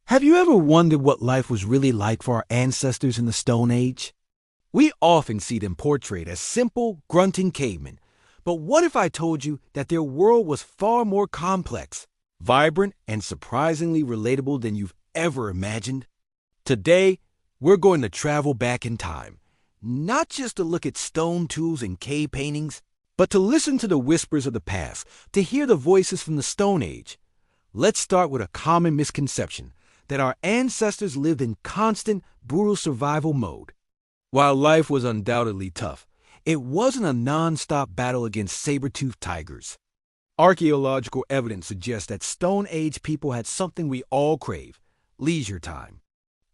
Have you ever wondered what life was really like for our ancestors in the Stone Age? We often see them portrayed as simple, grunting cavemen. But what if I told you that their world was far more complex, vibrant, and surprisingly relatable than you've ever imagined? Today, we're going to travel back in time, not just to look at stone tools and cave paintings, but to listen to the whispers of the past, to hear the voices from the Stone Age. Let's start with a common misconception that our ancestors lived in constant, brutal survival mode. While life was undoubtedly tough, it wasn't a non-stop battle against saber-toothed tigers. Archaeological evidence suggests that Stone Age people had something we all crave: leisure time.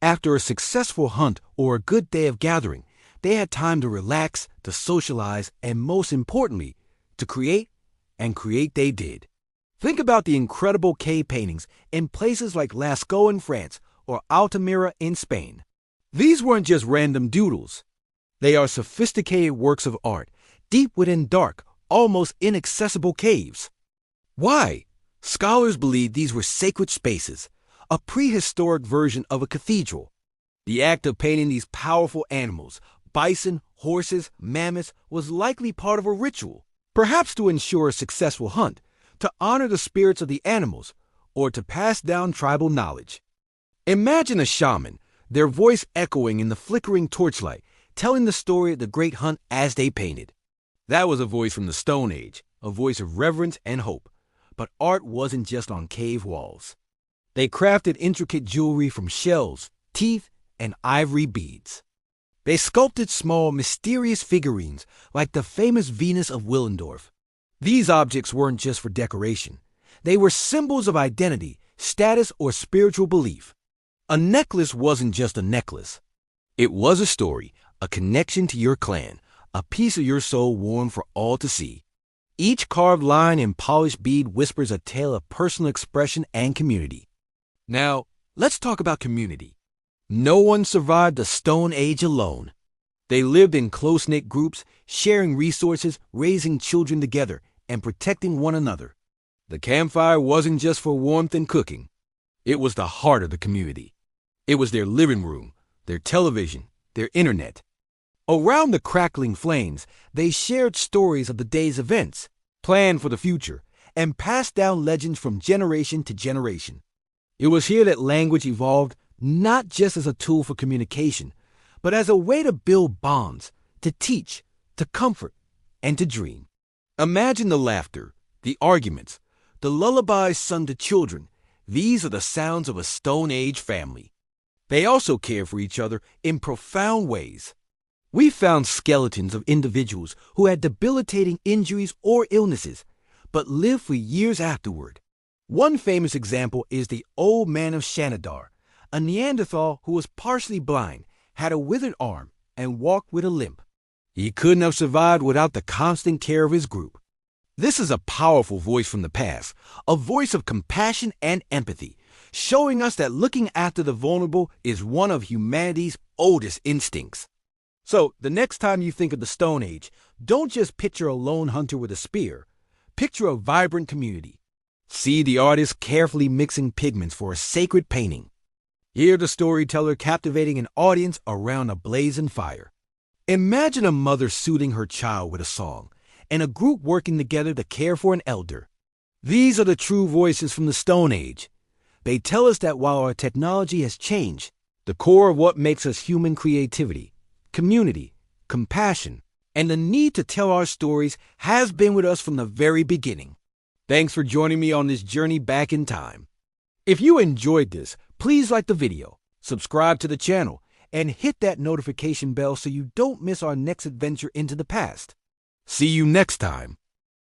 After a successful hunt or a good day of gathering, they had time to relax, to socialize, and most importantly, to create, and create they did. Think about the incredible cave paintings in places like Lascaux in France or Altamira in Spain. These weren't just random doodles. They are sophisticated works of art, deep within dark, almost inaccessible caves. Why? Scholars believe these were sacred spaces, a prehistoric version of a cathedral. The act of painting these powerful animals, bison, horses, mammoths, was likely part of a ritual, perhaps to ensure a successful hunt, to honor the spirits of the animals, or to pass down tribal knowledge. Imagine a shaman, their voice echoing in the flickering torchlight, telling the story of the great hunt as they painted. That was a voice from the Stone Age, a voice of reverence and hope. But art wasn't just on cave walls. They crafted intricate jewelry from shells, teeth, and ivory beads. They sculpted small, mysterious figurines like the famous Venus of Willendorf. These objects weren't just for decoration. They were symbols of identity, status, or spiritual belief. A necklace wasn't just a necklace. It was a story, a connection to your clan, a piece of your soul worn for all to see. Each carved line and polished bead whispers a tale of personal expression and community. Now, let's talk about community. No one survived the Stone Age alone. They lived in close-knit groups, sharing resources, raising children together, and protecting one another. The campfire wasn't just for warmth and cooking. It was the heart of the community. It was their living room, their television, their internet. Around the crackling flames, they shared stories of the day's events, planned for the future, and passed down legends from generation to generation. It was here that language evolved, not just as a tool for communication, but as a way to build bonds, to teach, to comfort, and to dream. Imagine the laughter, the arguments, the lullabies sung to children. These are the sounds of a Stone Age family. They also cared for each other in profound ways. We found skeletons of individuals who had debilitating injuries or illnesses, but lived for years afterward. One famous example is the Old Man of Shanidar, a Neanderthal who was partially blind, had a withered arm, and walked with a limp. He couldn't have survived without the constant care of his group. This is a powerful voice from the past, a voice of compassion and empathy, showing us that looking after the vulnerable is one of humanity's oldest instincts. So, the next time you think of the Stone Age, don't just picture a lone hunter with a spear. Picture a vibrant community. See the artist carefully mixing pigments for a sacred painting. Hear the storyteller captivating an audience around a blazing fire. Imagine a mother soothing her child with a song, and a group working together to care for an elder. These are the true voices from the Stone Age. They tell us that while our technology has changed, the core of what makes us human creativity, community, compassion, and the need to tell our stories has been with us from the very beginning. Thanks for joining me on this journey back in time. If you enjoyed this, please like the video, subscribe to the channel, and hit that notification bell so you don't miss our next adventure into the past. See you next time.